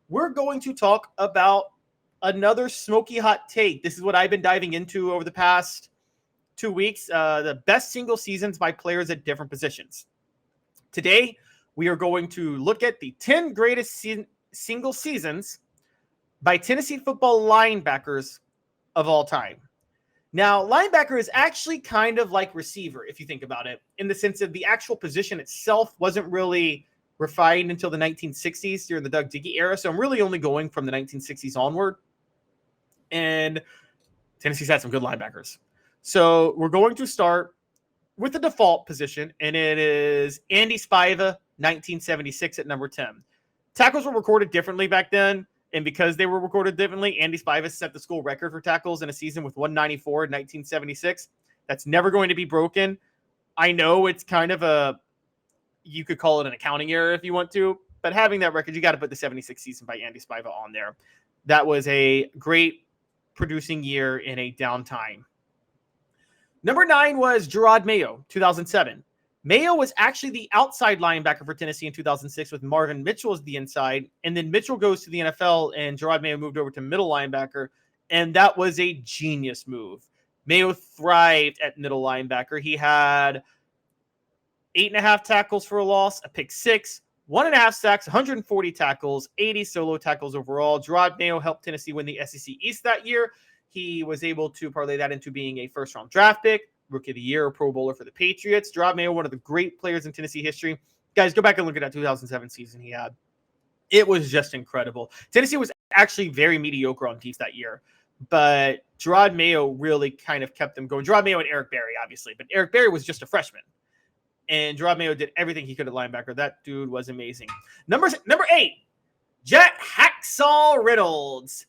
we're going to talk about another smoky hot take. This is what I've been diving into over the past 2 weeks, the best single seasons by players at different positions. Today, we are going to look at the 10 greatest single seasons by Tennessee football linebackers of all time. Now, linebacker is actually kind of like receiver, if you think about it, in the sense of the actual position itself wasn't really refined until the 1960s during the Doug Dickey era. So I'm really only going from the 1960s onward. And Tennessee's had some good linebackers. So we're going to start with the default position, and it is Andy Spiva, 1976 at number 10. Tackles were recorded differently back then, and because they were recorded differently, Andy Spiva set the school record for tackles in a season with 194 in 1976. That's never going to be broken. I know it's kind of you could call it an accounting error if you want to, but having that record, you got to put the 76 season by Andy Spiva on there. That was a great producing year in a downtime. Number 9 was Gerard Mayo, 2007. Mayo was actually the outside linebacker for Tennessee in 2006 with Marvin Mitchell as the inside. And then Mitchell goes to the NFL and Gerard Mayo moved over to middle linebacker. And that was a genius move. Mayo thrived at middle linebacker. He had 8.5 tackles for a loss, a pick 6, 1.5 sacks, 140 tackles, 80 solo tackles overall. Gerard Mayo helped Tennessee win the SEC East that year. He was able to parlay that into being a first-round draft pick, Rookie of the Year, Pro Bowler for the Patriots. Gerard Mayo, one of the great players in Tennessee history. Guys, go back and look at that 2007 season he had. It was just incredible. Tennessee was actually very mediocre on defense that year, but Gerard Mayo really kind of kept them going. Gerard Mayo and Eric Berry, obviously, but Eric Berry was just a freshman. And Gerard Mayo did everything he could at linebacker. That dude was amazing. Number 8, Jack Hacksaw Reynolds.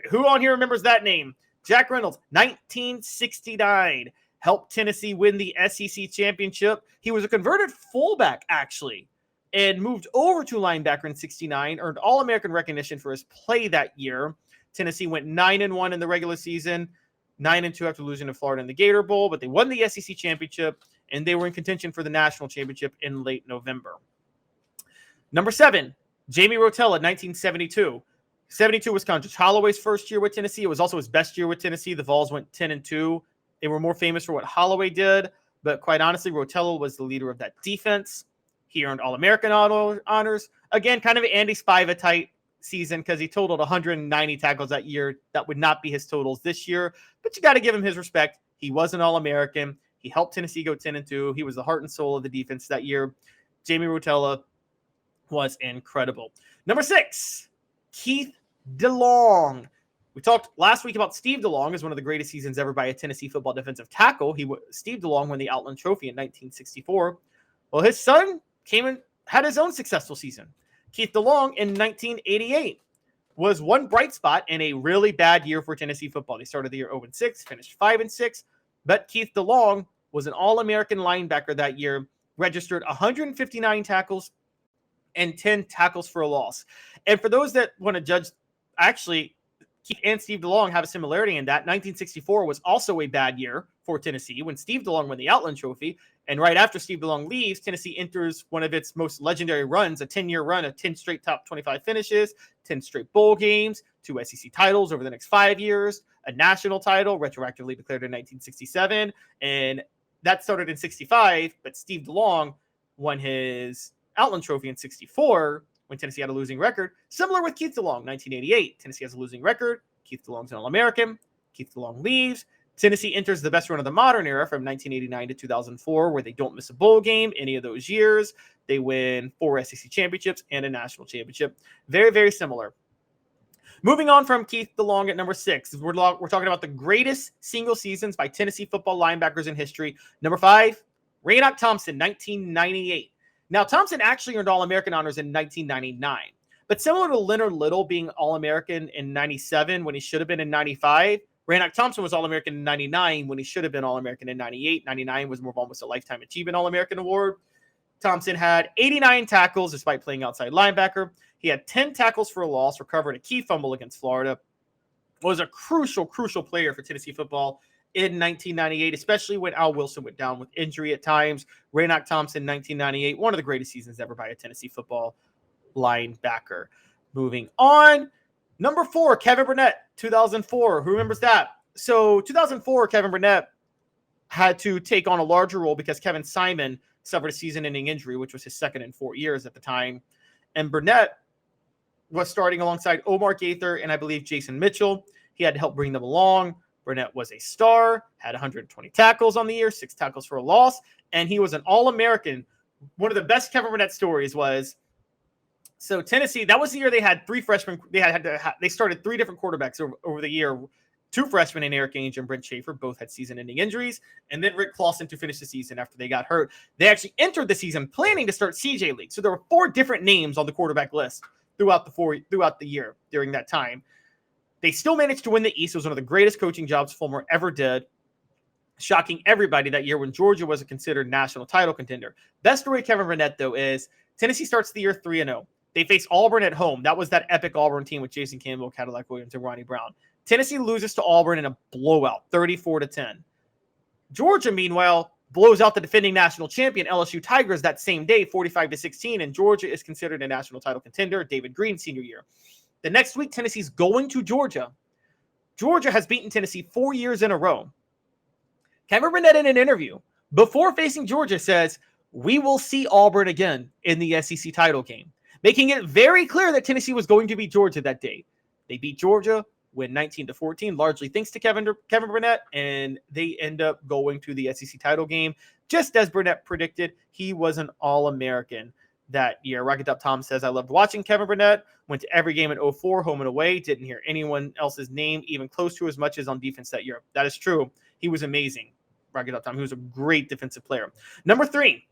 Who on here remembers that name? Jack Reynolds, 1969, helped Tennessee win the SEC championship. He was a converted fullback, actually, and moved over to linebacker in 69, earned All-American recognition for his play that year. Tennessee went 9-1 in the regular season, 9-2 after losing to Florida in the Gator Bowl, but they won the SEC championship, and they were in contention for the national championship in late November. Number 7, Jamie Rotella, 1972. 72 was Condrich Holloway's first year with Tennessee. It was also his best year with Tennessee. The Vols went 10-2. They were more famous for what Holloway did, but quite honestly, Rotella was the leader of that defense. He earned All-American honors. Again, kind of an Andy Spiva type season because he totaled 190 tackles that year. That would not be his totals this year, but you got to give him his respect. He was an All-American. He helped Tennessee go 10-2. He was the heart and soul of the defense that year. Jamie Rotella was incredible. Number 6, Keith DeLong. We talked last week about Steve DeLong as one of the greatest seasons ever by a Tennessee football defensive tackle. Steve DeLong won the Outland Trophy in 1964. Well, his son came and had his own successful season. Keith DeLong in 1988 was one bright spot in a really bad year for Tennessee football. They started the year 0-6, finished 5-6, but Keith DeLong was an All-American linebacker that year, registered 159 tackles and 10 tackles for a loss. And for those that want to judge, actually, Keith and Steve DeLong have a similarity in that 1964 was also a bad year for Tennessee when Steve DeLong won the Outland Trophy. And right after Steve DeLong leaves, Tennessee enters one of its most legendary runs, a 10-year run of 10 straight top 25 finishes, 10 straight bowl games, 2 SEC titles over the next 5 years, a national title retroactively declared in 1967. And that started in 65, but Steve DeLong won his Outland Trophy in 64 when Tennessee had a losing record. Similar with Keith DeLong, 1988. Tennessee has a losing record. Keith DeLong's an All-American. Keith DeLong leaves. Tennessee enters the best run of the modern era from 1989 to 2004, where they don't miss a bowl game any of those years. They win 4 SEC championships and a national championship. Very, very similar. Moving on from Keith DeLong at number 6, we're talking about the greatest single seasons by Tennessee football linebackers in history. Number 5, Raynoch Thompson, 1998. Now, Thompson actually earned All-American honors in 1999. But similar to Leonard Little being All-American in 97 when he should have been in 95, Raynoch Thompson was All-American in 99 when he should have been All-American in 98. 99 was more of almost a Lifetime Achievement All-American award. Thompson had 89 tackles despite playing outside linebacker. He had 10 tackles for a loss, recovered a key fumble against Florida. Was a crucial player for Tennessee football in 1998, especially when Al Wilson went down with injury at times. Raynoch Thompson, 1998, one of the greatest seasons ever by a Tennessee football linebacker. Moving on. Number 4, Kevin Burnett, 2004. Who remembers that? So 2004, Kevin Burnett had to take on a larger role because Kevin Simon suffered a season-ending injury, which was his second in 4 years at the time. And Burnett was starting alongside Omar Gaither and I believe Jason Mitchell. He had to help bring them along. Burnett was a star, had 120 tackles on the year, 6 tackles for a loss, and he was an All-American. One of the best Kevin Burnett stories was, so Tennessee, that was the year they had 3 freshmen. They started 3 different quarterbacks over the year. 2 freshmen in Eric Ainge and Brent Schaefer both had season-ending injuries, and then Rick Clausen to finish the season after they got hurt. They actually entered the season planning to start CJ League, so there were 4 different names on the quarterback list throughout the year during that time. They still managed to win the East. It was one of the greatest coaching jobs Fulmer ever did, shocking everybody that year when Georgia was a considered national title contender. Best story of Kevin Burnett, though, is Tennessee starts the year 3-0. They face Auburn at home. That was that epic Auburn team with Jason Campbell, Cadillac Williams, and Ronnie Brown. Tennessee loses to Auburn in a blowout, 34-10. Georgia, meanwhile, blows out the defending national champion LSU Tigers that same day, 45-16, and Georgia is considered a national title contender, David Green senior year. The next week, Tennessee's going to Georgia. Georgia has beaten Tennessee 4 years in a row. Kevin Burnett in an interview before facing Georgia says, "We will see Auburn again in the SEC title game," making it very clear that Tennessee was going to beat Georgia that day. They beat Georgia, win 19-14, largely thanks to Kevin Burnett, and they end up going to the SEC title game. Just as Burnett predicted, he was an All-American that year. Rocket Up Tom says, "I loved watching Kevin Burnett. Went to every game in 04, home and away. Didn't hear anyone else's name even close to as much as on defense that year." That is true. He was amazing. Rocket Up Tom. He was a great defensive player. Number 3.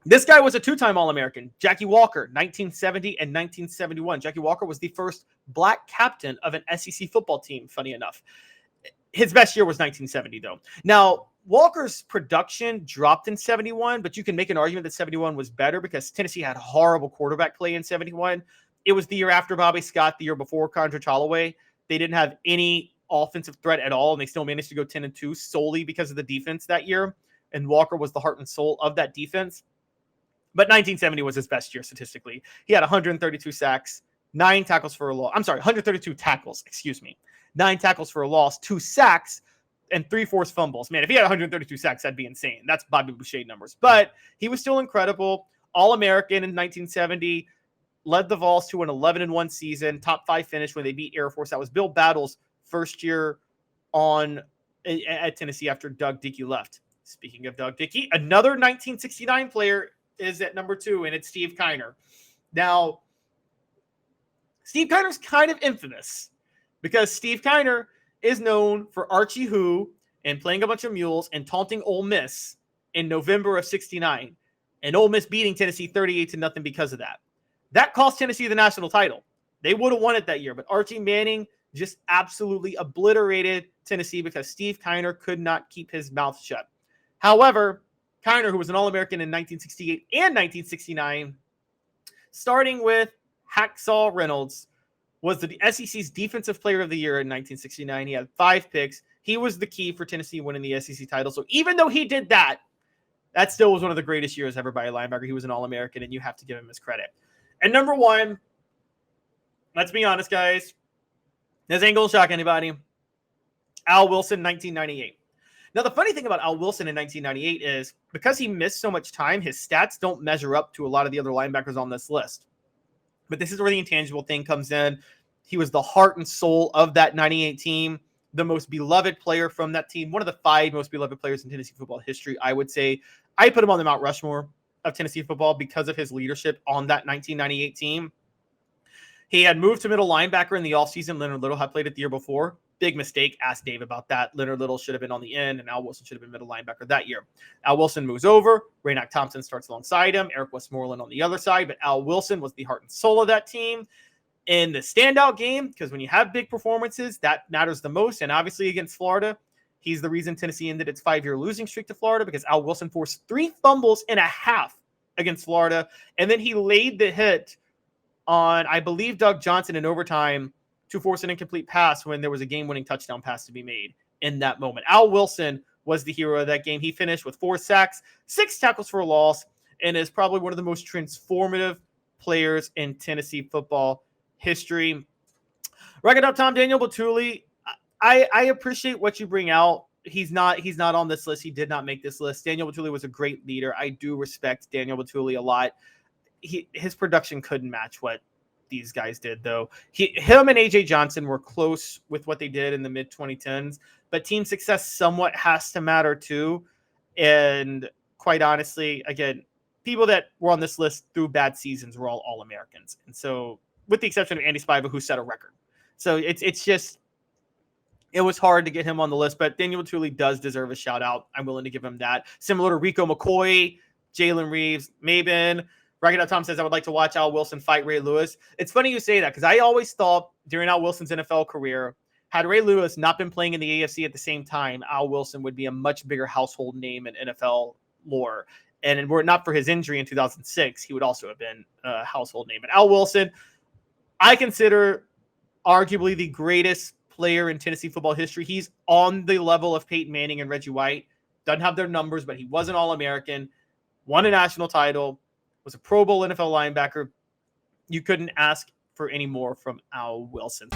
This guy was a 2-time All-American, Jackie Walker, 1970 and 1971. Jackie Walker was the first black captain of an SEC football team, funny enough. His best year was 1970, though. Now, Walker's production dropped in 71, but you can make an argument that 71 was better because Tennessee had horrible quarterback play in 71. It was the year after Bobby Scott, the year before Condrich Holloway. They didn't have any offensive threat at all, and they still managed to go 10-2 solely because of the defense that year. And Walker was the heart and soul of that defense. But 1970 was his best year statistically. He had 132 sacks, 9 tackles for a loss. 132 tackles, 9 tackles for a loss, 2 sacks, and 3 forced fumbles. Man, if he had 132 sacks, that'd be insane. That's Bobby Boucher numbers. But he was still incredible. All-American in 1970, led the Vols to an 11-1 season, top 5 finish when they beat Air Force. That was Bill Battle's first year at Tennessee after Doug Dickey left. Speaking of Doug Dickey, another 1969 player is at number 2, and it's Steve Kiner. Now, Steve Kiner's kind of infamous because Steve Kiner is known for Archie Who and playing a bunch of mules and taunting Ole Miss in November of 69, and Ole Miss beating Tennessee 38-0 because of that. That cost Tennessee the national title. They would have won it that year, but Archie Manning just absolutely obliterated Tennessee because Steve Kiner could not keep his mouth shut. However, Kiner, who was an All-American in 1968 and 1969, starting with Hacksaw Reynolds, was the SEC's Defensive Player of the Year in 1969. He had 5 picks. He was the key for Tennessee winning the SEC title. So even though he did that, that still was one of the greatest years ever by a linebacker. He was an All-American, and you have to give him his credit. And number 1, let's be honest, guys. This ain't going to shock anybody. Al Wilson, 1998. Now, the funny thing about Al Wilson in 1998 is because he missed so much time, his stats don't measure up to a lot of the other linebackers on this list. But this is where the intangible thing comes in. He was the heart and soul of that 98 team, the most beloved player from that team, one of the 5 most beloved players in Tennessee football history, I would say. I put him on the Mount Rushmore of Tennessee football because of his leadership on that 1998 team. He had moved to middle linebacker in the offseason. Leonard Little had played it the year before. Big mistake. Ask Dave about that. Leonard Little should have been on the end, and Al Wilson should have been middle linebacker that year. Al Wilson moves over. Raynock Thompson starts alongside him. Eric Westmoreland on the other side, but Al Wilson was the heart and soul of that team. In the standout game, because when you have big performances, that matters the most, and obviously against Florida, he's the reason Tennessee ended its 5-year losing streak to Florida because Al Wilson forced 3 fumbles and a half against Florida, and then he laid the hit on, I believe, Doug Johnson in overtime to force an incomplete pass when there was a game-winning touchdown pass to be made in that moment. Al Wilson was the hero of that game. He finished with 4 sacks, 6 tackles for a loss, and is probably one of the most transformative players in Tennessee football history. Rock it up, Tom. Daniel Batuli. I appreciate what you bring out. He's not on this list. He did not make this list. Daniel Batuli was a great leader. I do respect Daniel Batuli a lot. His production couldn't match what these guys did, though. Him and AJ Johnson were close with what they did in the mid 2010s, but team success somewhat has to matter too. And quite honestly, again, people that were on this list through bad seasons were all Americans, and so with the exception of Andy Spiva, who set a record. So it's just, it was hard to get him on the list, but Daniel Batuli does deserve a shout out. I'm willing to give him that. Similar to Rico McCoy, Jalen Reeves, Mabin. Ragged Tom says, I would like to watch Al Wilson fight Ray Lewis. It's funny you say that, because I always thought during Al Wilson's NFL career, had Ray Lewis not been playing in the AFC at the same time, Al Wilson would be a much bigger household name in NFL lore. And were it not for his injury in 2006, he would also have been a household name. And Al Wilson, I consider arguably the greatest player in Tennessee football history. He's on the level of Peyton Manning and Reggie White. Doesn't have their numbers, but he was an All-American, won a national title, was a Pro Bowl NFL linebacker. You couldn't ask for any more from Al Wilson.